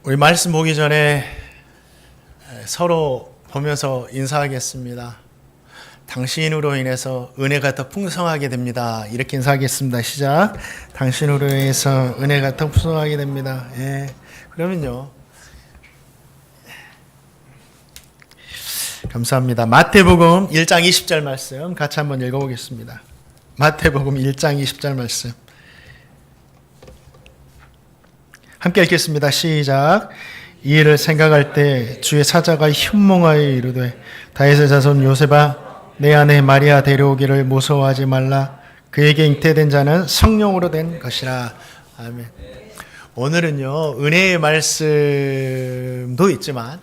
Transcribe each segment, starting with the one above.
우리 말씀 보기 전에 서로 보면서 인사하겠습니다. 당신으로 인해서 은혜가 더 풍성하게 됩니다. 이렇게 인사하겠습니다. 시작. 당신으로 인해서 은혜가 더 풍성하게 됩니다. 예. 그러면요. 감사합니다. 마태복음 1장 20절 말씀 같이 한번 읽어보겠습니다. 마태복음 1장 20절 말씀 함께 읽겠습니다. 시작. 이 일을 생각할 때 주의 사자가 현몽하여 이르되 다윗의 자손 요셉아 내 아내 마리아 데려오기를 무서워하지 말라. 그에게 잉태된 자는 성령으로 된 것이라. 아멘. 오늘은요 은혜의 말씀도 있지만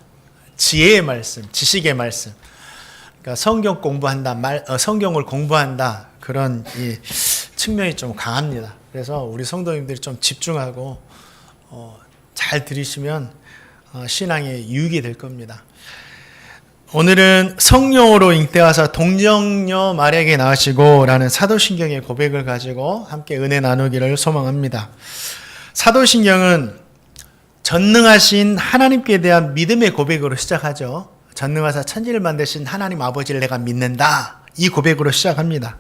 지혜의 말씀, 지식의 말씀. 그러니까 성경 공부한다, 성경을 공부한다 그런 이 측면이 좀 강합니다. 그래서 우리 성도님들이 좀 집중하고 잘 들으시면 신앙에 유익이 될 겁니다. 오늘은 성령으로 잉태하사 동정녀 마리아에게 낳으시고 라는 사도신경의 고백을 가지고 함께 은혜 나누기를 소망합니다. 사도신경은 전능하신 하나님께 대한 믿음의 고백으로 시작하죠. 전능하사 천지를 만드신 하나님 아버지를 내가 믿는다. 이 고백으로 시작합니다.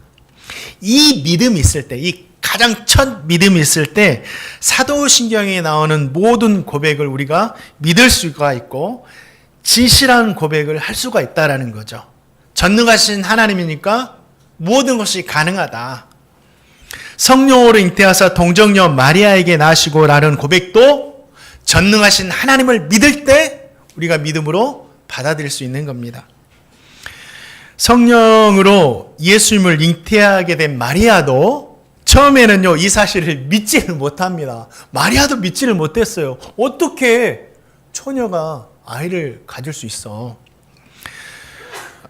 이 믿음이 있을 때, 이 가장 첫 믿음이 있을 때 사도신경에 나오는 모든 고백을 우리가 믿을 수가 있고 진실한 고백을 할 수가 있다라는 거죠. 전능하신 하나님이니까 모든 것이 가능하다. 성령으로 잉태하사 동정녀 마리아에게 낳으시고 라는 고백도 전능하신 하나님을 믿을 때 우리가 믿음으로 받아들일 수 있는 겁니다. 성령으로 예수님을 잉태하게 된 마리아도 처음에는요 이 사실을 믿지를 못합니다. 마리아도 믿지를 못했어요. 어떻게 처녀가 아이를 가질 수 있어?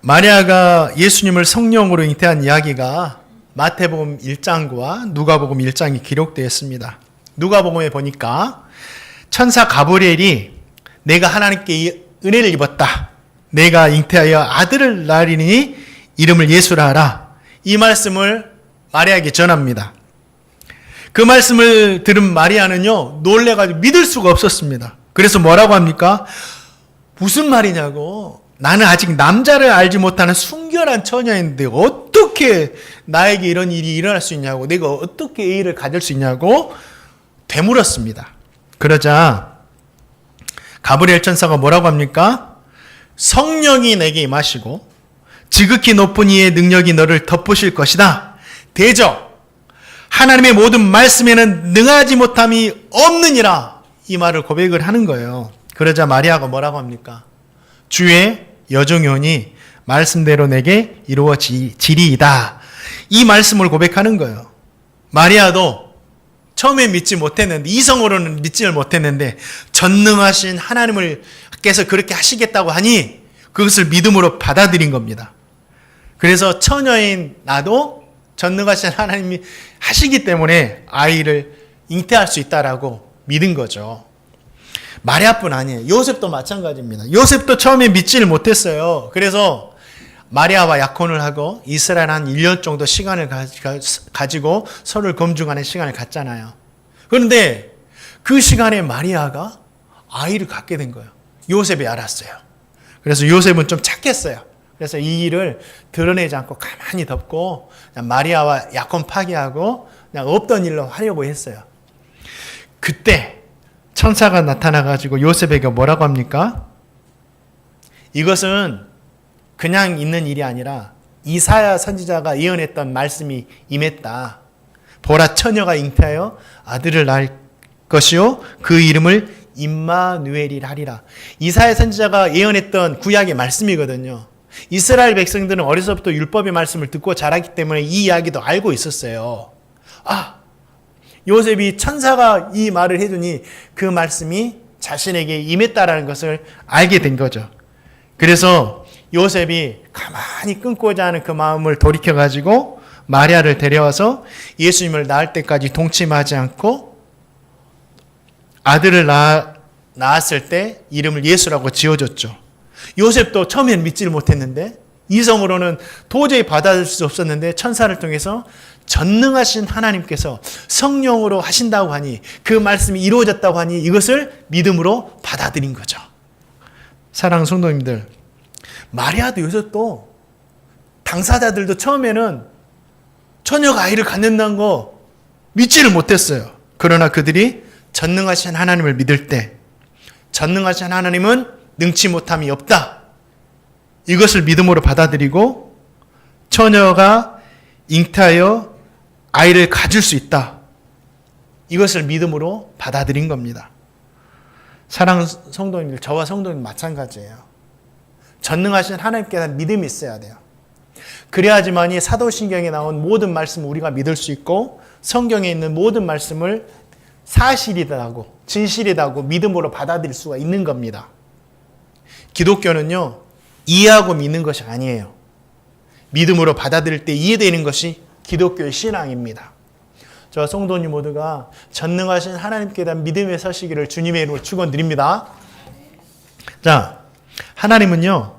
마리아가 예수님을 성령으로 잉태한 이야기가 마태복음 1장과 누가복음 1장이 기록되어 있습니다. 누가복음에 보니까 천사 가브리엘이 내가 하나님께 은혜를 입었다. 내가 잉태하여 아들을 낳으리니 이름을 예수라 하라. 이 말씀을 마리아에게 전합니다. 그 말씀을 들은 마리아는요 놀래가지고 믿을 수가 없었습니다. 그래서 뭐라고 합니까? 무슨 말이냐고. 나는 아직 남자를 알지 못하는 순결한 처녀인데 어떻게 나에게 이런 일이 일어날 수 있냐고, 내가 어떻게 애를 가질 수 있냐고 되물었습니다. 그러자 가브리엘 천사가 뭐라고 합니까? 성령이 내게 임하시고 지극히 높은 이의 능력이 너를 덮으실 것이다. 대저 하나님의 모든 말씀에는 능하지 못함이 없느니라. 이 말을 고백을 하는 거예요. 그러자 마리아가 뭐라고 합니까? 주의 여종이오니 말씀대로 내게 이루어지리이다. 이 말씀을 고백하는 거예요. 마리아도 처음에 믿지 못했는데, 이성으로는 믿지를 못했는데 전능하신 하나님께서 그렇게 하시겠다고 하니 그것을 믿음으로 받아들인 겁니다. 그래서 처녀인 나도 전능하신 하나님이 하시기 때문에 아이를 잉태할 수 있다라고 믿은 거죠. 마리아뿐 아니에요. 요셉도 마찬가지입니다. 요셉도 처음에 믿지를 못했어요. 그래서 마리아와 약혼을 하고 이스라엘 한 1년 정도 시간을 가지고 서로를 검증하는 시간을 갖잖아요. 그런데 그 시간에 마리아가 아이를 갖게 된 거예요. 요셉이 알았어요. 그래서 요셉은 좀 착했어요. 그래서 이 일을 드러내지 않고 가만히 덮고 그냥 마리아와 약혼 파기하고 그냥 없던 일로 하려고 했어요. 그때 천사가 나타나가지고 요셉에게 뭐라고 합니까? 이것은 그냥 있는 일이 아니라 이사야 선지자가 예언했던 말씀이 임했다. 보라, 처녀가 잉태하여 아들을 낳을 것이요 그 이름을 임마누엘이라 하리라. 이사야 선지자가 예언했던 구약의 말씀이거든요. 이스라엘 백성들은 어려서부터 율법의 말씀을 듣고 자랐기 때문에 이 이야기도 알고 있었어요. 요셉이 천사가 이 말을 해주니 그 말씀이 자신에게 임했다라는 것을 알게 된 거죠. 그래서 요셉이 가만히 끊고자 하는 그 마음을 돌이켜가지고 마리아를 데려와서 예수님을 낳을 때까지 동침하지 않고 아들을 낳았을 때 이름을 예수라고 지어줬죠. 요셉도 처음엔 믿지를 못했는데 이성으로는 도저히 받아들일 수 없었는데 천사를 통해서 전능하신 하나님께서 성령으로 하신다고 하니, 그 말씀이 이루어졌다고 하니 이것을 믿음으로 받아들인 거죠. 사랑하는 성도님들, 마리아도 요셉도 당사자들도 처음에는 처녀가 아이를 갖는다는 거 믿지를 못했어요. 그러나 그들이 전능하신 하나님을 믿을 때, 전능하신 하나님은 능치 못함이 없다, 이것을 믿음으로 받아들이고 처녀가 잉태하여 아이를 가질 수 있다, 이것을 믿음으로 받아들인 겁니다. 사랑하는 성도님들, 저와 성도님 마찬가지예요. 전능하신 하나님께 대한 믿음이 있어야 돼요. 그래야지만이 사도신경에 나온 모든 말씀을 우리가 믿을 수 있고, 성경에 있는 모든 말씀을 사실이다고, 진실이다고 믿음으로 받아들일 수가 있는 겁니다. 기독교는요, 이해하고 믿는 것이 아니에요. 믿음으로 받아들일 때 이해되는 것이 기독교의 신앙입니다. 저 성도님 모두가 전능하신 하나님께 대한 믿음에 서시기를 주님의 이름으로 축원드립니다. 자, 하나님은요,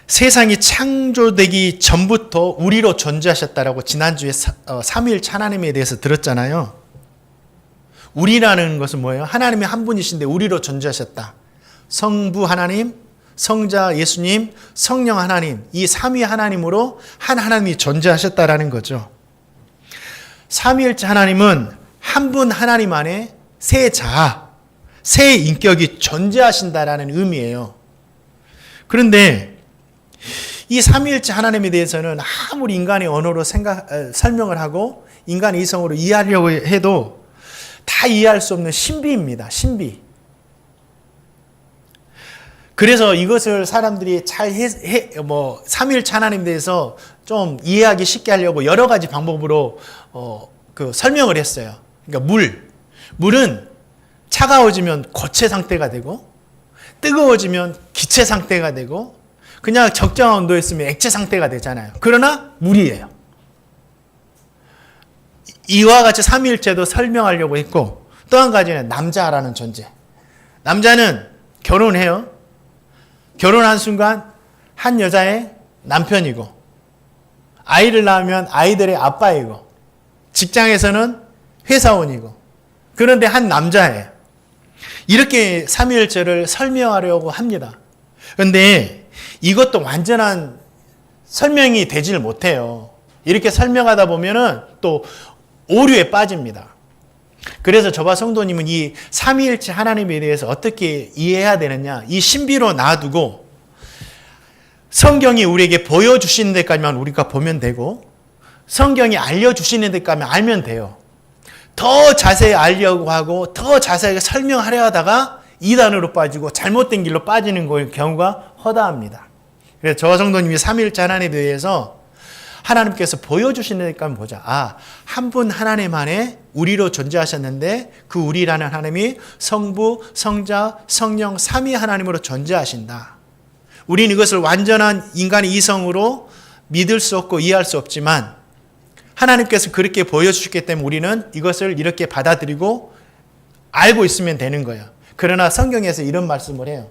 세상이 창조되기 전부터 우리로 존재하셨다라고 지난주에 삼위일체 하나님에 대해서 들었잖아요. 우리라는 것은 뭐예요? 하나님이 한 분이신데 우리로 존재하셨다. 성부 하나님, 성자 예수님, 성령 하나님, 이 삼위 하나님으로 한 하나님이 존재하셨다라는 거죠. 삼위일체 하나님은 한 분 하나님 안에 세 자아, 세 인격이 존재하신다라는 의미예요. 그런데 이 삼위일체 하나님에 대해서는 아무리 인간의 언어로 설명을 하고 인간의 이성으로 이해하려고 해도 다 이해할 수 없는 신비입니다. 신비. 그래서 이것을 사람들이 삼위일체 하나님에 대해서 좀 이해하기 쉽게 하려고 여러 가지 방법으로 설명을 했어요. 그러니까 물은 차가워지면 고체 상태가 되고, 뜨거워지면 기체 상태가 되고, 그냥 적정한 온도에 있으면 액체 상태가 되잖아요. 그러나 물이에요. 이와 같이 삼위일체도 설명하려고 했고, 또 한 가지는 남자라는 존재. 남자는 결혼해요. 결혼한 순간 한 여자의 남편이고, 아이를 낳으면 아이들의 아빠이고, 직장에서는 회사원이고, 그런데 한 남자예요. 이렇게 삼위일체를 설명하려고 합니다. 그런데 이것도 완전한 설명이 되지를 못해요. 이렇게 설명하다 보면은 또 오류에 빠집니다. 그래서 저와 성도님은 이 삼위일체 하나님에 대해서 어떻게 이해해야 되느냐, 이 신비로 놔두고 성경이 우리에게 보여주시는 데까지만 우리가 보면 되고, 성경이 알려주시는 데까지만 알면 돼요. 더 자세히 알려고 하고 더 자세하게 설명하려 하다가 이단으로 빠지고 잘못된 길로 빠지는 경우가 허다합니다. 그래서 저와 성도님이 삼위일체 하나님에 대해서 하나님께서 보여주시는 데까지 보자. 한 분 하나님 안에 우리로 존재하셨는데 그 우리라는 하나님이 성부, 성자, 성령 삼위 하나님으로 존재하신다. 우리는 이것을 완전한 인간의 이성으로 믿을 수 없고 이해할 수 없지만 하나님께서 그렇게 보여주셨기 때문에 우리는 이것을 이렇게 받아들이고 알고 있으면 되는 거예요. 그러나 성경에서 이런 말씀을 해요.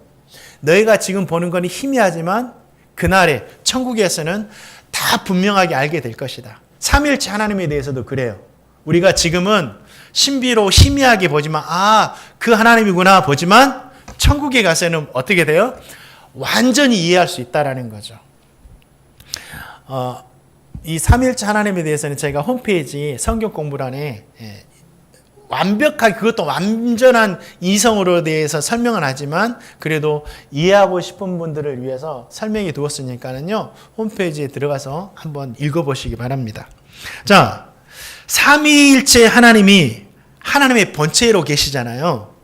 너희가 지금 보는 건 희미하지만 그날에 천국에서는 다 분명하게 알게 될 것이다. 삼위일체 하나님에 대해서도 그래요. 우리가 지금은 신비로 희미하게 보지만 그 하나님이구나 보지만 천국에 가서는 어떻게 돼요? 완전히 이해할 수 있다라는 거죠. 이 삼위일체 하나님에 대해서는 저희가 홈페이지 성경 공부란에 완벽하게, 그것도 완전한 이성으로 대해서 설명은 하지만 그래도 이해하고 싶은 분들을 위해서 설명해 두었으니까는요, 홈페이지에 들어가서 한번 읽어보시기 바랍니다. 자, 삼위일체 하나님이 하나님의 본체로 계시잖아요.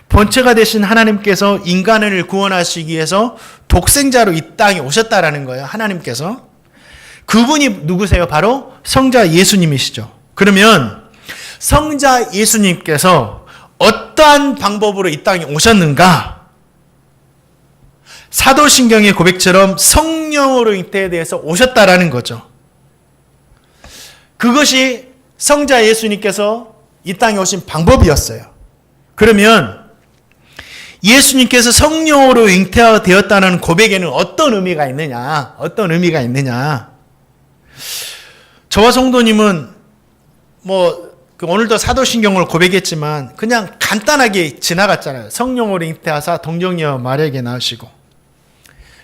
본체가 되신 하나님께서 인간을 구원하시기 위해서 독생자로 이 땅에 오셨다라는 거예요. 하나님께서. 그분이 누구세요? 바로 성자 예수님이시죠. 그러면 성자 예수님께서 어떠한 방법으로 이 땅에 오셨는가? 사도신경의 고백처럼 성령으로 잉태돼서 오셨다라는 거죠. 그것이 성자 예수님께서 이 땅에 오신 방법이었어요. 그러면 예수님께서 성령으로 잉태되었다는 고백에는 어떤 의미가 있느냐? 어떤 의미가 있느냐? 저와 성도님은 오늘도 사도신경을 고백했지만 그냥 간단하게 지나갔잖아요. 성령으로 잉태하사 동정녀 마리아에게 낳으시고.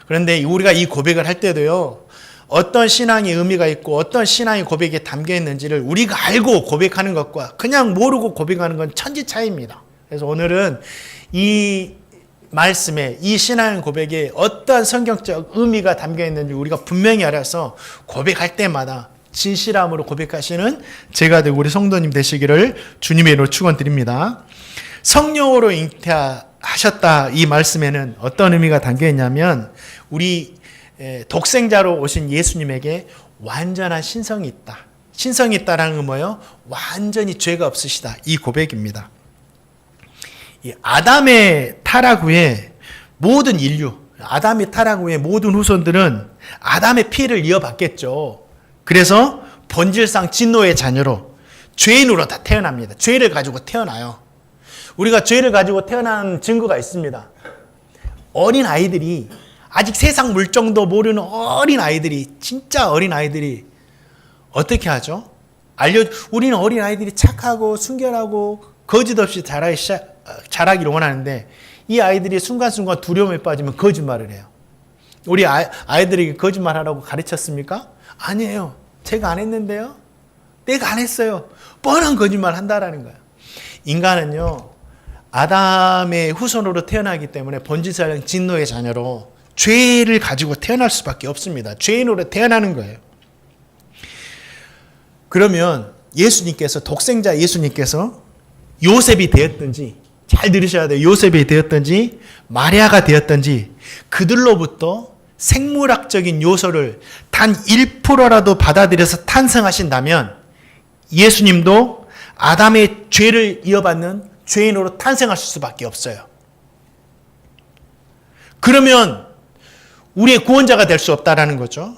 그런데 우리가 이 고백을 할 때도요, 어떤 신앙의 의미가 있고 어떤 신앙의 고백에 담겨 있는지를 우리가 알고 고백하는 것과 그냥 모르고 고백하는 건 천지 차이입니다. 그래서 오늘은 이 말씀에, 이 신앙의 고백에 어떤 성경적 의미가 담겨 있는지 우리가 분명히 알아서 고백할 때마다 진실함으로 고백하시는 제가 되고 우리 성도님 되시기를 주님의 이름으로 축원드립니다. 성령으로 잉태하셨다, 이 말씀에는 어떤 의미가 담겨 있냐면 우리 독생자로 오신 예수님에게 완전한 신성이 있다. 신성이 있다라는 건 뭐예요? 완전히 죄가 없으시다, 이 고백입니다. 이 아담의 타락 후에 모든 인류, 아담의 타락 후에 모든 후손들은 아담의 피해를 이어받겠죠. 그래서 본질상 진노의 자녀로 죄인으로 다 태어납니다. 죄를 가지고 태어나요. 우리가 죄를 가지고 태어난 증거가 있습니다. 어린 아이들이, 아직 세상 물정도 모르는 어린 아이들이, 진짜 어린 아이들이 어떻게 하죠? 우리는 어린 아이들이 착하고 순결하고 거짓 없이 자라기를 원하는데 이 아이들이 순간순간 두려움에 빠지면 거짓말을 해요. 우리 아이들에게 거짓말하라고 가르쳤습니까? 아니에요. 제가 안 했는데요. 내가 안 했어요. 뻔한 거짓말 한다라는 거예요. 인간은요, 아담의 후손으로 태어나기 때문에 본질상 진노의 자녀로 죄를 가지고 태어날 수밖에 없습니다. 죄인으로 태어나는 거예요. 그러면 독생자 예수님께서 요셉이 되었든지, 잘 들으셔야 돼요. 요셉이 되었든지 마리아가 되었든지 그들로부터 생물학적인 요소를 단 1%라도 받아들여서 탄생하신다면 예수님도 아담의 죄를 이어받는 죄인으로 탄생하실 수밖에 없어요. 그러면 우리의 구원자가 될 수 없다라는 거죠.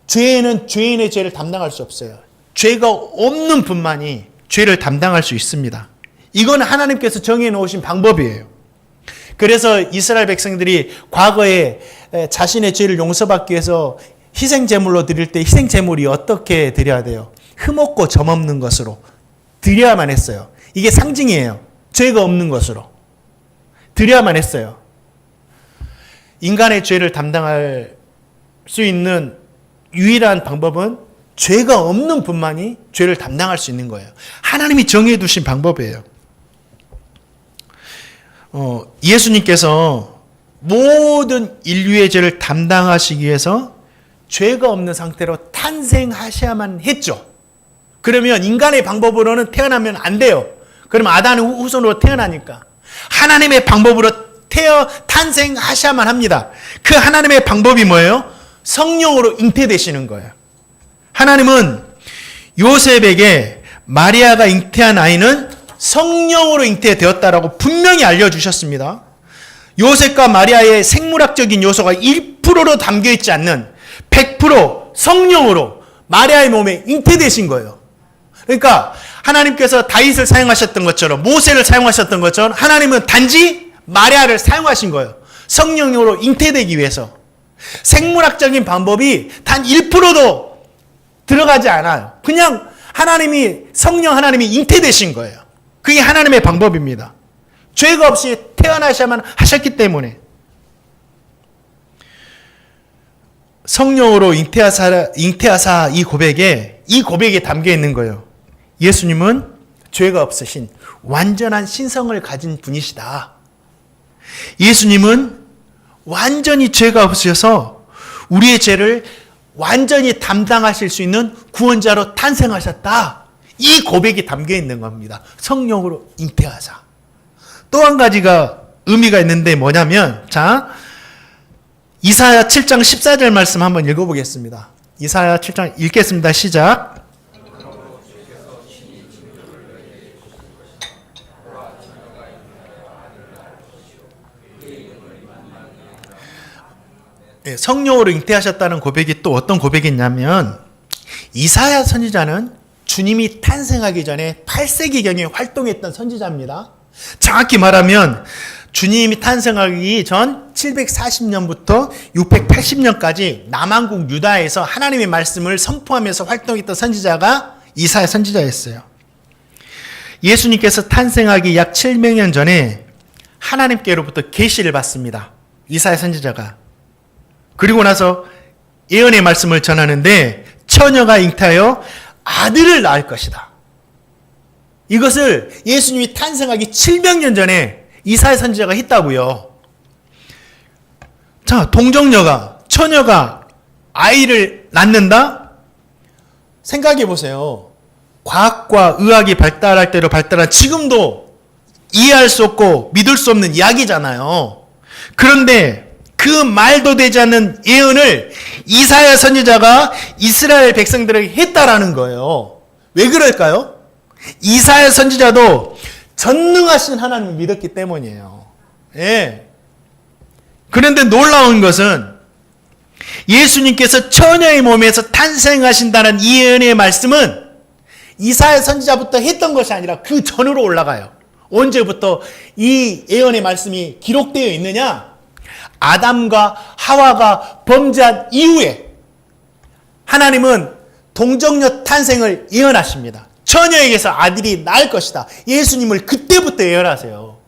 죄인은 죄인의 죄를 담당할 수 없어요. 죄가 없는 분만이 죄를 담당할 수 있습니다. 이건 하나님께서 정해 놓으신 방법이에요. 그래서 이스라엘 백성들이 과거에 자신의 죄를 용서받기 위해서 희생제물로 드릴 때 희생제물이 어떻게 드려야 돼요? 흠없고 점없는 것으로 드려야만 했어요. 이게 상징이에요. 죄가 없는 것으로 드려야만 했어요. 인간의 죄를 담당할 수 있는 유일한 방법은 죄가 없는 분만이 죄를 담당할 수 있는 거예요. 하나님이 정해 두신 방법이에요. 예수님께서 모든 인류의 죄를 담당하시기 위해서 죄가 없는 상태로 탄생하셔야만 했죠. 그러면 인간의 방법으로는 태어나면 안 돼요. 그러면 아담의 후손으로 태어나니까 하나님의 방법으로 탄생하셔야만 합니다. 그 하나님의 방법이 뭐예요? 성령으로 잉태되시는 거예요. 하나님은 요셉에게 마리아가 잉태한 아이는 성령으로 잉태되었다라고 분명히 알려주셨습니다. 요셉과 마리아의 생물학적인 요소가 1%로 담겨있지 않는 100% 성령으로 마리아의 몸에 잉태되신 거예요. 그러니까 하나님께서 다윗을 사용하셨던 것처럼, 모세를 사용하셨던 것처럼 하나님은 단지 마리아를 사용하신 거예요. 성령으로 잉태되기 위해서. 생물학적인 방법이 단 1%도 들어가지 않아요. 그냥 성령 하나님이 잉태되신 거예요. 그게 하나님의 방법입니다. 죄가 없이 태어나셔야만 하셨기 때문에. 성령으로 잉태하사 이 고백에 담겨 있는 거예요. 예수님은 죄가 없으신 완전한 신성을 가진 분이시다. 예수님은 완전히 죄가 없으셔서 우리의 죄를 완전히 담당하실 수 있는 구원자로 탄생하셨다. 이 고백이 담겨 있는 겁니다. 성령으로 잉태하사. 또 한 가지가 의미가 있는데 뭐냐면, 이사야 7장 14절 말씀 한번 읽어보겠습니다. 이사야 7장 읽겠습니다. 시작. 성령으로 잉태하셨다는 고백이 또 어떤 고백이냐면, 이사야 선지자는 주님이 탄생하기 전에 8세기경에 활동했던 선지자입니다. 정확히 말하면 주님이 탄생하기 전 740년부터 680년까지 남한국 유다에서 하나님의 말씀을 선포하면서 활동했던 선지자가 이사야 선지자였어요. 예수님께서 탄생하기 약 700년 전에 하나님께로부터 계시를 받습니다. 이사야 선지자가. 그리고 나서 예언의 말씀을 전하는데 처녀가 잉태하여 아들을 낳을 것이다. 이것을 예수님이 탄생하기 700년 전에 이사야 선지자가 했다고요. 자, 동정녀가, 처녀가 아이를 낳는다? 생각해 보세요. 과학과 의학이 발달할 대로 발달한 지금도 이해할 수 없고 믿을 수 없는 이야기잖아요. 그런데 그 말도 되지 않는 예언을 이사야 선지자가 이스라엘 백성들에게 했다라는 거예요. 왜 그럴까요? 이사야 선지자도 전능하신 하나님을 믿었기 때문이에요. 예. 그런데 놀라운 것은 예수님께서 처녀의 몸에서 탄생하신다는 이 예언의 말씀은 이사야 선지자부터 했던 것이 아니라 그 전으로 올라가요. 언제부터 이 예언의 말씀이 기록되어 있느냐? 아담과 하와가 범죄한 이후에 하나님은 동정녀 탄생을 예언하십니다. 처녀에게서 아들이 낳을 것이다. 예수님을 그때부터 예언하세요.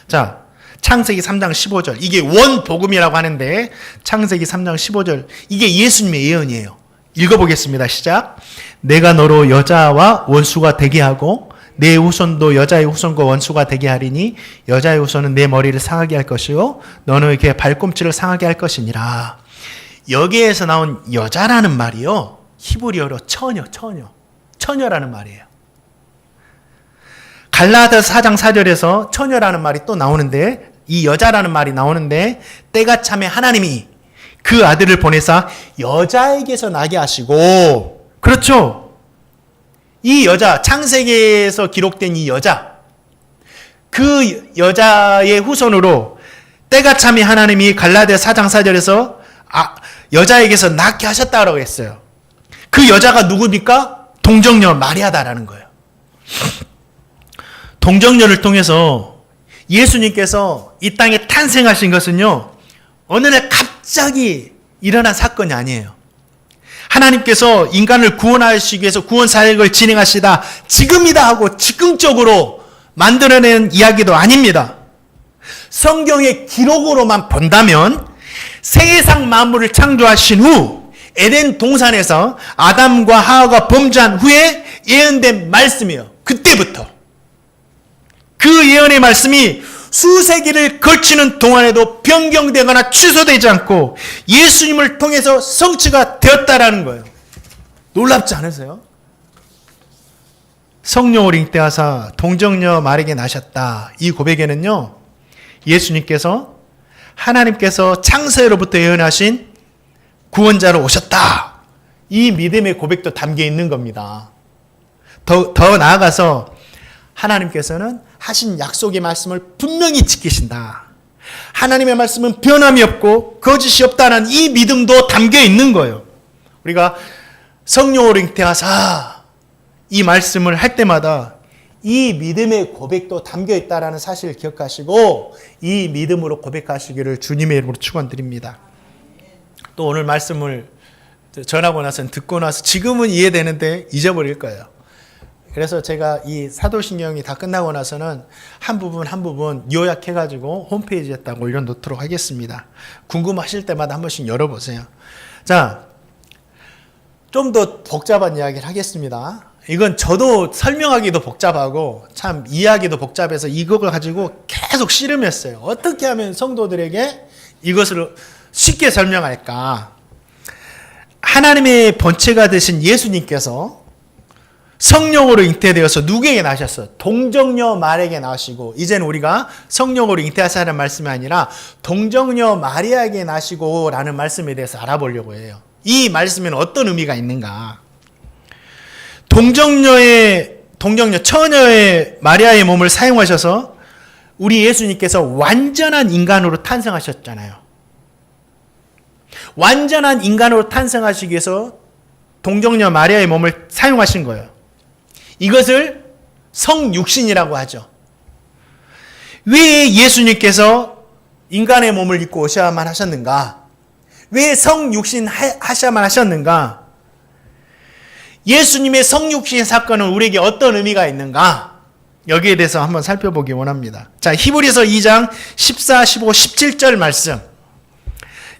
자, 창세기 3장 15절. 이게 원복음이라고 하는데 창세기 3장 15절. 이게 예수님의 예언이에요. 읽어보겠습니다. 시작. 내가 너로 여자와 원수가 되게 하고 내 후손도 여자의 후손과 원수가 되게 하리니 여자의 후손은 내 머리를 상하게 할 것이요 너는 그의 발꿈치를 상하게 할 것이니라. 여기에서 나온 여자라는 말이요 히브리어로 처녀라는 말이에요. 갈라디아서 4장 4절에서 처녀라는 말이 또 나오는데 이 여자라는 말이 나오는데 때가 참에 하나님이 그 아들을 보내사 여자에게서 나게 하시고, 그렇죠? 이 여자, 창세기에서 기록된 이 여자, 그 여자의 후손으로 때가 참에 하나님이 갈라디아 4장 4절에서 여자에게서 낳게 하셨다고 했어요. 그 여자가 누굽니까? 동정녀 마리아다라는 거예요. 동정녀를 통해서 예수님께서 이 땅에 탄생하신 것은요, 어느 날 갑자기 일어난 사건이 아니에요. 하나님께서 인간을 구원하시기 위해서 구원 사역을 진행하시다 지금이다 하고 즉흥적으로 만들어낸 이야기도 아닙니다. 성경의 기록으로만 본다면 세상 만물을 창조하신 후 에덴 동산에서 아담과 하와가 범죄한 후에 예언된 말씀이에요. 그때부터. 그 예언의 말씀이 수세기를 걸치는 동안에도 변경되거나 취소되지 않고 예수님을 통해서 성취가 되었다라는 거예요. 놀랍지 않으세요? 성령을 잉태하사 동정녀 마리아에게 나셨다. 이 고백에는요, 예수님께서 하나님께서 창세로부터 예언하신 구원자로 오셨다. 이 믿음의 고백도 담겨 있는 겁니다. 더 나아가서 하나님께서는 하신 약속의 말씀을 분명히 지키신다. 하나님의 말씀은 변함이 없고 거짓이 없다는 이 믿음도 담겨 있는 거예요. 우리가 성령으로 잉태하사 이 말씀을 할 때마다 이 믿음의 고백도 담겨 있다는 사실을 기억하시고 이 믿음으로 고백하시기를 주님의 이름으로 축원드립니다. 또 오늘 말씀을 전하고 나서 듣고 나서 지금은 이해되는데 잊어버릴 거예요. 그래서 제가 이 사도신경이 다 끝나고 나서는 한 부분 요약해가지고 홈페이지에다가 올려놓도록 하겠습니다. 궁금하실 때마다 한 번씩 열어보세요. 자, 좀 더 복잡한 이야기를 하겠습니다. 이건 저도 설명하기도 복잡하고 참 이해하기도 복잡해서 이걸 가지고 계속 씨름했어요. 어떻게 하면 성도들에게 이것을 쉽게 설명할까? 하나님의 본체가 되신 예수님께서 성령으로 잉태되어서 누구에게 나셨어요? 동정녀 마리아에게 나시고, 이제는 우리가 성령으로 잉태하시라는 말씀이 아니라 동정녀 마리아에게 나시고 라는 말씀에 대해서 알아보려고 해요. 이 말씀에는 어떤 의미가 있는가? 처녀의 마리아의 몸을 사용하셔서 우리 예수님께서 완전한 인간으로 탄생하셨잖아요. 완전한 인간으로 탄생하시기 위해서 동정녀 마리아의 몸을 사용하신 거예요. 이것을 성육신이라고 하죠. 왜 예수님께서 인간의 몸을 입고 오셔야만 하셨는가? 왜 성육신 하셔야만 하셨는가? 예수님의 성육신 사건은 우리에게 어떤 의미가 있는가? 여기에 대해서 한번 살펴보기 원합니다. 자, 히브리서 2장 14, 15, 17절 말씀.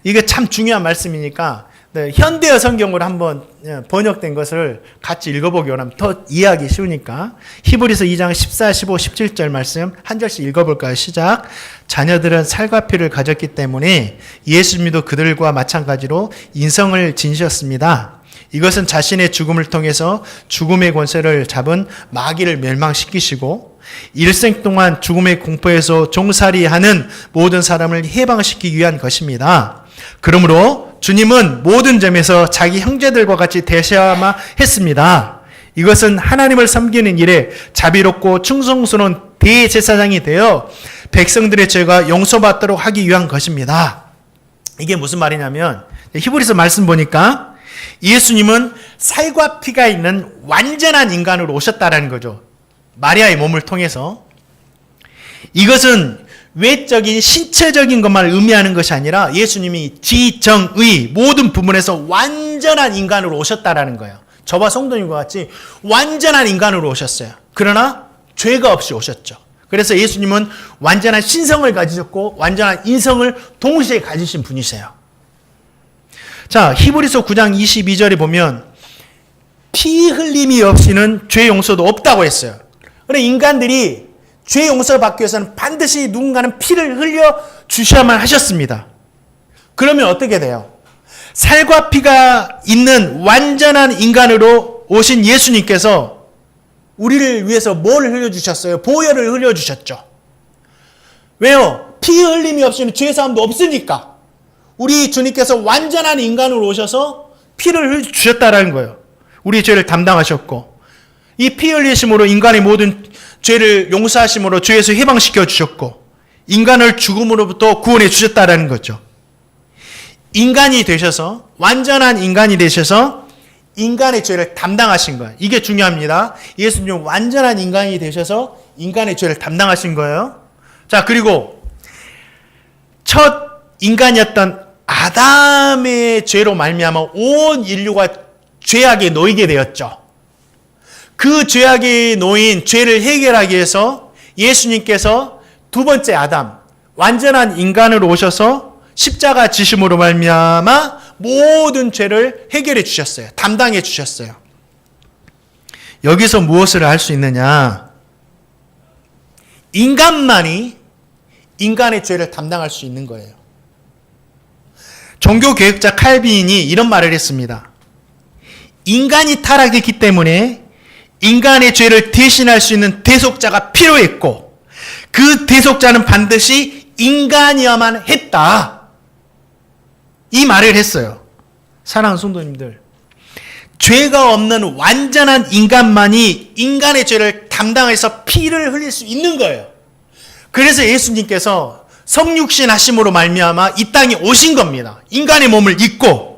이게 참 중요한 말씀이니까 현대어 성경으로 한번 번역된 것을 같이 읽어보기 원합니다. 더 이해하기 쉬우니까. 히브리서 2장 14, 15, 17절 말씀 한 절씩 읽어볼까요? 시작. 자녀들은 살과 피를 가졌기 때문에 예수님도 그들과 마찬가지로 인성을 지니셨습니다. 이것은 자신의 죽음을 통해서 죽음의 권세를 잡은 마귀를 멸망시키시고 일생 동안 죽음의 공포에서 종살이하는 모든 사람을 해방시키기 위한 것입니다. 그러므로 주님은 모든 점에서 자기 형제들과 같이 되셔야만 했습니다. 이것은 하나님을 섬기는 일에 자비롭고 충성스러운 대제사장이 되어 백성들의 죄가 용서받도록 하기 위한 것입니다. 이게 무슨 말이냐면 히브리서 말씀 보니까 예수님은 살과 피가 있는 완전한 인간으로 오셨다라는 거죠. 마리아의 몸을 통해서. 이것은 외적인 신체적인 것만 의미하는 것이 아니라 예수님이 지정의 모든 부분에서 완전한 인간으로 오셨다라는 거예요. 저와 성도님과 같이 완전한 인간으로 오셨어요. 그러나 죄가 없이 오셨죠. 그래서 예수님은 완전한 신성을 가지셨고 완전한 인성을 동시에 가지신 분이세요. 자, 히브리서 9장 22절에 보면 피 흘림이 없이는 죄 용서도 없다고 했어요. 그런데 인간들이 죄 용서를 받기 위해서는 반드시 누군가는 피를 흘려 주셔야만 하셨습니다. 그러면 어떻게 돼요? 살과 피가 있는 완전한 인간으로 오신 예수님께서 우리를 위해서 뭘 흘려주셨어요? 보혈을 흘려주셨죠. 왜요? 피 흘림이 없이는 죄 사함도 없으니까. 우리 주님께서 완전한 인간으로 오셔서 피를 흘려주셨다라는 거예요. 우리의 죄를 담당하셨고 이 피 흘리심으로 인간의 모든 죄를 용서하심으로 죄에서 해방시켜 주셨고 인간을 죽음으로부터 구원해 주셨다라는 거죠. 인간이 되셔서 완전한 인간이 되셔서 인간의 죄를 담당하신 거예요. 이게 중요합니다. 예수님은 완전한 인간이 되셔서 인간의 죄를 담당하신 거예요. 자, 그리고 첫 인간이었던 아담의 죄로 말미암아 온 인류가 죄악에 놓이게 되었죠. 그 죄악에 놓인 죄를 해결하기 위해서 예수님께서 두 번째 아담, 완전한 인간으로 오셔서 십자가 지심으로 말미암아 모든 죄를 해결해 주셨어요. 담당해 주셨어요. 여기서 무엇을 할 수 있느냐? 인간만이 인간의 죄를 담당할 수 있는 거예요. 종교개혁자 칼빈이 이런 말을 했습니다. 인간이 타락했기 때문에 인간의 죄를 대신할 수 있는 대속자가 필요했고 그 대속자는 반드시 인간이어야만 했다. 이 말을 했어요. 사랑하는 성도님들, 죄가 없는 완전한 인간만이 인간의 죄를 담당해서 피를 흘릴 수 있는 거예요. 그래서 예수님께서 성육신 하심으로 말미암아 이 땅에 오신 겁니다. 인간의 몸을 입고.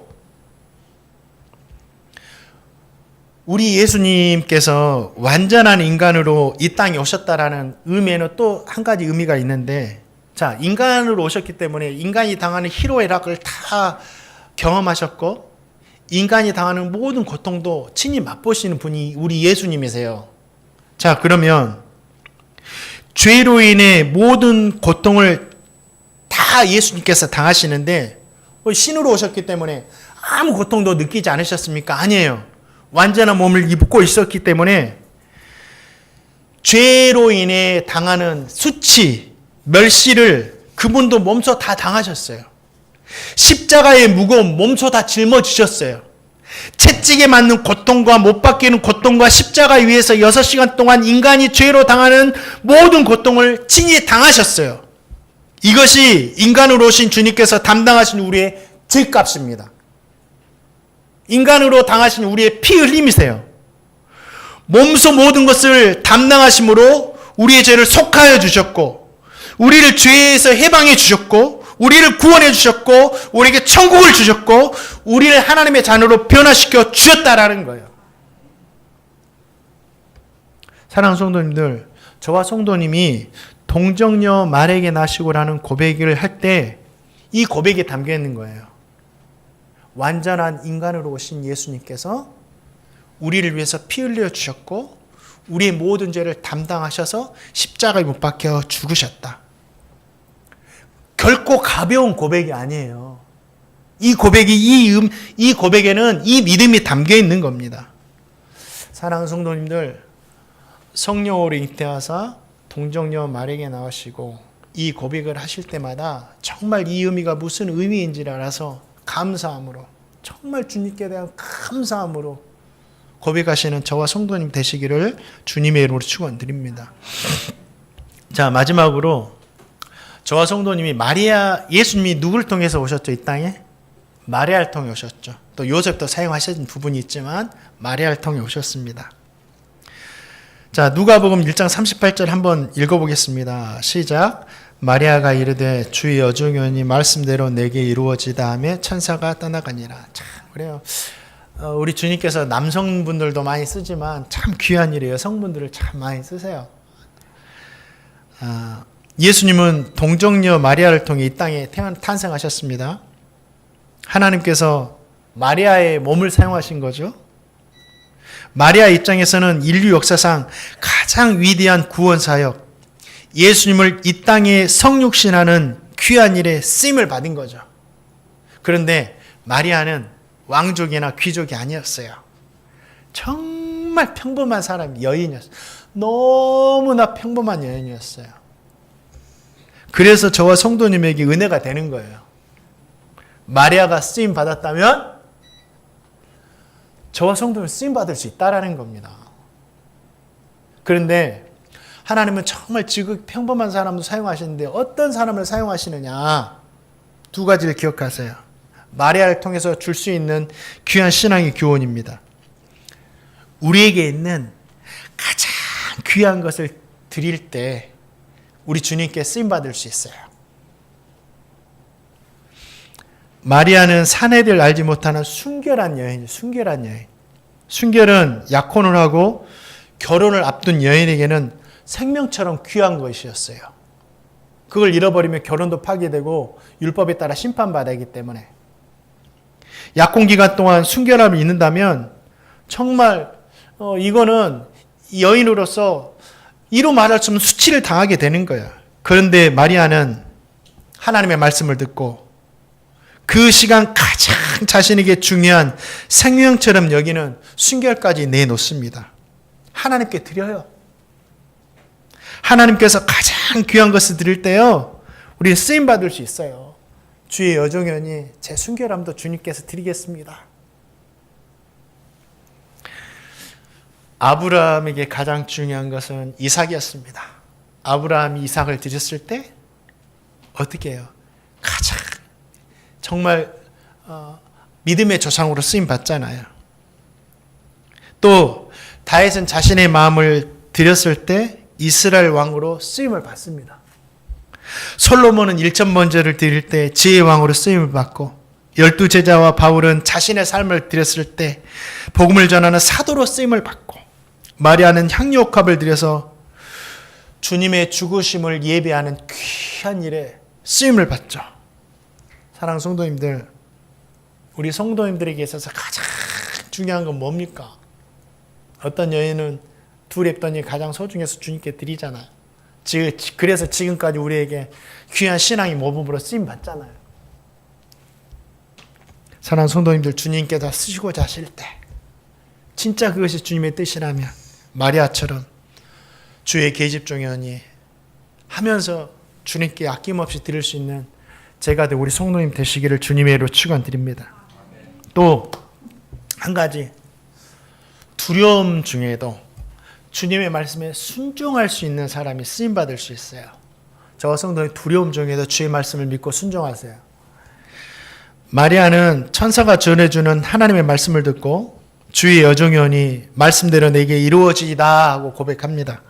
우리 예수님께서 완전한 인간으로 이 땅에 오셨다라는 의미에는 또 한 가지 의미가 있는데, 자, 인간으로 오셨기 때문에 인간이 당하는 희로애락을 다 경험하셨고 인간이 당하는 모든 고통도 친히 맛보시는 분이 우리 예수님이세요. 자, 그러면 죄로 인해 모든 고통을 다 예수님께서 당하시는데 신으로 오셨기 때문에 아무 고통도 느끼지 않으셨습니까? 아니에요. 완전한 몸을 입고 있었기 때문에 죄로 인해 당하는 수치, 멸시를 그분도 몸소 다 당하셨어요. 십자가의 무거움 몸소 다 짊어지셨어요. 채찍에 맞는 고통과 못 박히는 고통과 십자가 위에서 6시간 동안 인간이 죄로 당하는 모든 고통을 친히 당하셨어요. 이것이 인간으로 오신 주님께서 담당하신 우리의 죄값입니다. 인간으로 당하신 우리의 피 흘림이세요. 몸소 모든 것을 담당하심으로 우리의 죄를 속하여 주셨고 우리를 죄에서 해방해 주셨고 우리를 구원해 주셨고 우리에게 천국을 주셨고 우리를 하나님의 자녀로 변화시켜 주셨다라는 거예요. 사랑하는 성도님들, 저와 성도님이 동정녀 말에게 나시고라는 고백을 할 때 이 고백에 담겨 있는 거예요. 완전한 인간으로 오신 예수님께서 우리를 위해서 피 흘려 주셨고 우리의 모든 죄를 담당하셔서 십자가에 못 박혀 죽으셨다. 결코 가벼운 고백이 아니에요. 이 고백에는 이 믿음이 담겨 있는 겁니다. 사랑하는 성도님들, 성령으로 잉태하사 동정녀 말에게 나오시고 이 고백을 하실 때마다 정말 이 의미가 무슨 의미인지를 알아서 감사함으로, 정말 주님께 대한 감사함으로 고백하시는 저와 성도님 되시기를 주님의 이름으로 축원드립니다. 자, 마지막으로 저와 성도님이 예수님이 누구를 통해서 오셨죠? 이 땅에? 마리아를 통해 오셨죠. 또 요셉도 사용하신 부분이 있지만 마리아를 통해 오셨습니다. 자, 누가복음 1장 38절 한번 읽어보겠습니다. 시작. 마리아가 이르되 주의 여종이오니 말씀대로 내게 이루어지다 하며 천사가 떠나가니라. 참 그래요. 우리 주님께서 남성분들도 많이 쓰지만 참 귀한 일이에요. 여성분들을 참 많이 쓰세요. 예수님은 동정녀 마리아를 통해 이 땅에 탄생하셨습니다. 하나님께서 마리아의 몸을 사용하신 거죠. 마리아 입장에서는 인류 역사상 가장 위대한 구원 사역, 예수님을 이 땅에 성육신하는 귀한 일에 쓰임을 받은 거죠. 그런데 마리아는 왕족이나 귀족이 아니었어요. 정말 평범한 사람, 여인이었어요. 너무나 평범한 여인이었어요. 그래서 저와 성도님에게 은혜가 되는 거예요. 마리아가 쓰임 받았다면 저와 성도는 쓰임 받을 수 있다라는 겁니다. 그런데 하나님은 정말 지극히 평범한 사람도 사용하시는데 어떤 사람을 사용하시느냐? 두 가지를 기억하세요. 마리아를 통해서 줄 수 있는 귀한 신앙의 교훈입니다. 우리에게 있는 가장 귀한 것을 드릴 때 우리 주님께 쓰임받을 수 있어요. 마리아는 사내들 알지 못하는 순결한 여인이에요. 순결한 여인. 순결은 약혼을 하고 결혼을 앞둔 여인에게는 생명처럼 귀한 것이었어요. 그걸 잃어버리면 결혼도 파기되고 율법에 따라 심판받아야 하기 때문에 약혼 기간 동안 순결함을 잃는다면 정말 이거는 여인으로서 이로 말할 수 없는 수치를 당하게 되는 거야. 그런데 마리아는 하나님의 말씀을 듣고 그 시간 가장 자신에게 중요한 생명처럼 여기는 순결까지 내놓습니다. 하나님께 드려요. 하나님께서 가장 귀한 것을 드릴 때요, 우리는 쓰임받을 수 있어요. 주의 여종이오니 제 순결함도 주님께서 드리겠습니다. 아브라함에게 가장 중요한 것은 이삭이었습니다. 아브라함이 이삭을 드렸을 때 어떻게 해요? 가장 정말 믿음의 조상으로 쓰임받잖아요. 또 다윗은 자신의 마음을 드렸을 때 이스라엘 왕으로 쓰임을 받습니다. 솔로몬은 1,000번제를 드릴 때 지혜의 왕으로 쓰임을 받고 12제자와 바울은 자신의 삶을 드렸을 때 복음을 전하는 사도로 쓰임을 받고 마리아는 향유옥합을 드려서 주님의 죽으심을 예배하는 귀한 일에 쓰임을 받죠. 사랑하는 성도님들, 우리 성도님들에게 있어서 가장 중요한 건 뭡니까? 어떤 여인은 둘 했더니 가장 소중해서 주님께 드리잖아요. 그래서 지금까지 우리에게 귀한 신앙의 모범으로 쓰임 받잖아요. 사랑하는 성도님들, 주님께서 쓰시고자 하실 때 진짜 그것이 주님의 뜻이라면 마리아처럼 주의 계집종이오니 하면서 주님께 아낌없이 드릴 수 있는 제가 우리 성도님 되시기를 주님의 이름으로 축원드립니다. 또 한 가지, 두려움 중에도 주님의 말씀에 순종할 수 있는 사람이 쓰임받을 수 있어요. 저와 성도님 두려움 중에도 주의 말씀을 믿고 순종하세요. 마리아는 천사가 전해주는 하나님의 말씀을 듣고 주의 여종이오니 말씀대로 내게 이루어지이다 하고 고백합니다.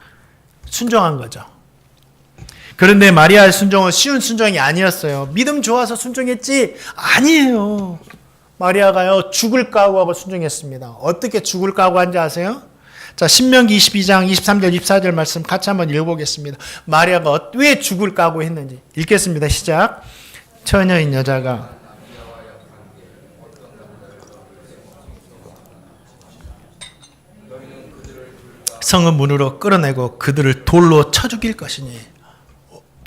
순종한 거죠. 그런데 마리아의 순종은 쉬운 순종이 아니었어요. 믿음 좋아서 순종했지? 아니에요. 마리아가요, 죽을 각오하고 순종했습니다. 어떻게 죽을 각오한지 아세요? 자, 신명기 22장 23절 24절 말씀 같이 한번 읽어보겠습니다. 마리아가 왜 죽을 각오했는지 읽겠습니다. 시작. 처녀인 여자가 성읍 문으로 끌어내고 그들을 돌로 쳐 죽일 것이니.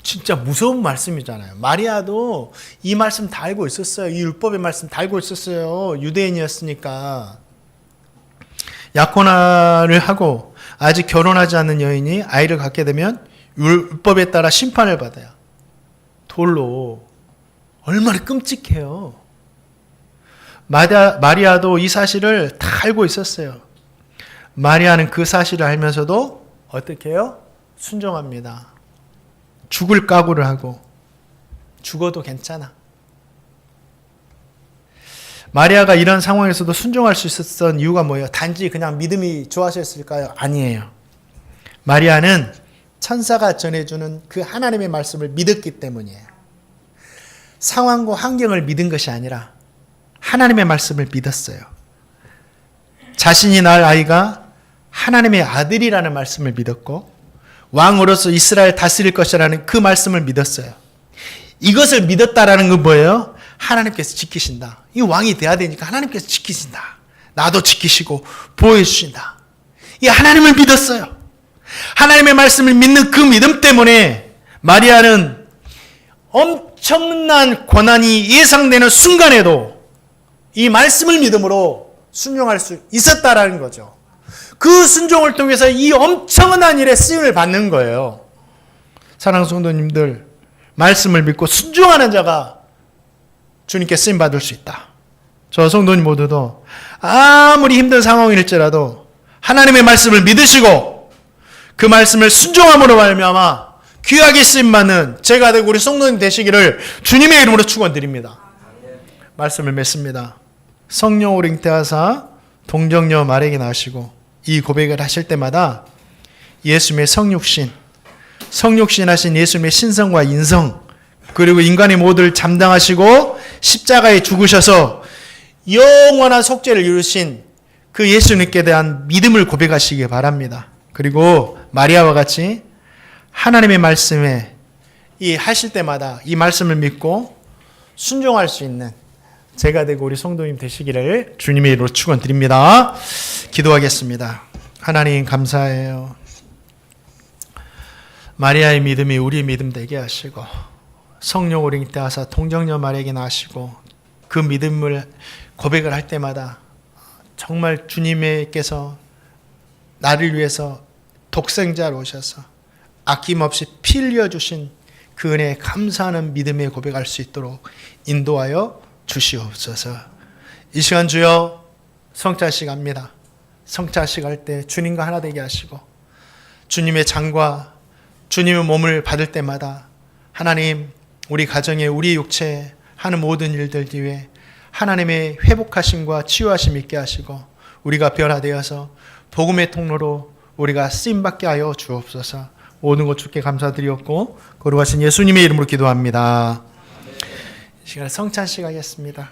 진짜 무서운 말씀이잖아요. 마리아도 이 말씀 다 알고 있었어요. 이 율법의 말씀 다 알고 있었어요. 유대인이었으니까. 약혼을 하고 아직 결혼하지 않은 여인이 아이를 갖게 되면 율법에 따라 심판을 받아요. 돌로. 얼마나 끔찍해요. 마리아도 이 사실을 다 알고 있었어요. 마리아는 그 사실을 알면서도 어떻게 해요? 순종합니다. 죽을 각오를 하고 죽어도 괜찮아. 마리아가 이런 상황에서도 순종할 수 있었던 이유가 뭐예요? 단지 그냥 믿음이 좋아졌을까요? 아니에요. 마리아는 천사가 전해주는 그 하나님의 말씀을 믿었기 때문이에요. 상황과 환경을 믿은 것이 아니라 하나님의 말씀을 믿었어요. 자신이 낳을 아이가 하나님의 아들이라는 말씀을 믿었고 왕으로서 이스라엘 다스릴 것이라는 그 말씀을 믿었어요. 이것을 믿었다라는 건 뭐예요? 하나님께서 지키신다. 이 왕이 돼야 되니까 하나님께서 지키신다. 나도 지키시고 보호해 주신다. 이 하나님을 믿었어요. 하나님의 말씀을 믿는 그 믿음 때문에 마리아는 엄청난 고난이 예상되는 순간에도 이 말씀을 믿음으로 순종할 수 있었다라는 거죠. 그 순종을 통해서 이 엄청난 일에 쓰임을 받는 거예요. 사랑하는 성도님들, 말씀을 믿고 순종하는 자가 주님께 쓰임 받을 수 있다. 저 성도님 모두도 아무리 힘든 상황일지라도 하나님의 말씀을 믿으시고 그 말씀을 순종함으로 말미암아 귀하게 쓰임 받는 제가 되고 우리 성도님 되시기를 주님의 이름으로 축원드립니다. 말씀을 맺습니다. 성령으로 잉태하사 동정녀 마리아에게 낳으시고 이 고백을 하실 때마다 예수님의 성육신 하신 예수님의 신성과 인성 그리고 인간의 모두를 담당하시고 십자가에 죽으셔서 영원한 속죄를 이루신 그 예수님께 대한 믿음을 고백하시기 바랍니다. 그리고 마리아와 같이 하나님의 말씀에 이 하실 때마다 이 말씀을 믿고 순종할 수 있는 제가 되고 우리 성도님 되시기를 주님의 이름으로 축원드립니다. 기도하겠습니다. 하나님 감사해요. 마리아의 믿음이 우리의 믿음 되게 하시고 성령으로 잉태하사 동정녀 마리아에게 낳으시고 그 믿음을 고백을 할 때마다 정말 주님께서 나를 위해서 독생자로 오셔서 아낌없이 피 흘려주신 그 은혜에 감사하는 믿음의 고백할 수 있도록 인도하여 주시옵소서. 이 시간 주여 성찬식 합니다. 성찬식 할 때 주님과 하나 되게 하시고 주님의 장과 주님의 몸을 받을 때마다 하나님 우리 가정에 우리 육체에 하는 모든 일들 뒤에 하나님의 회복하심과 치유하심 있게 하시고 우리가 변화되어서 복음의 통로로 우리가 쓰임받게 하여 주옵소서. 모든 것 주께 감사드리었고 거룩하신 예수님의 이름으로 기도합니다. 이 시간에 성찬식 하겠습니다.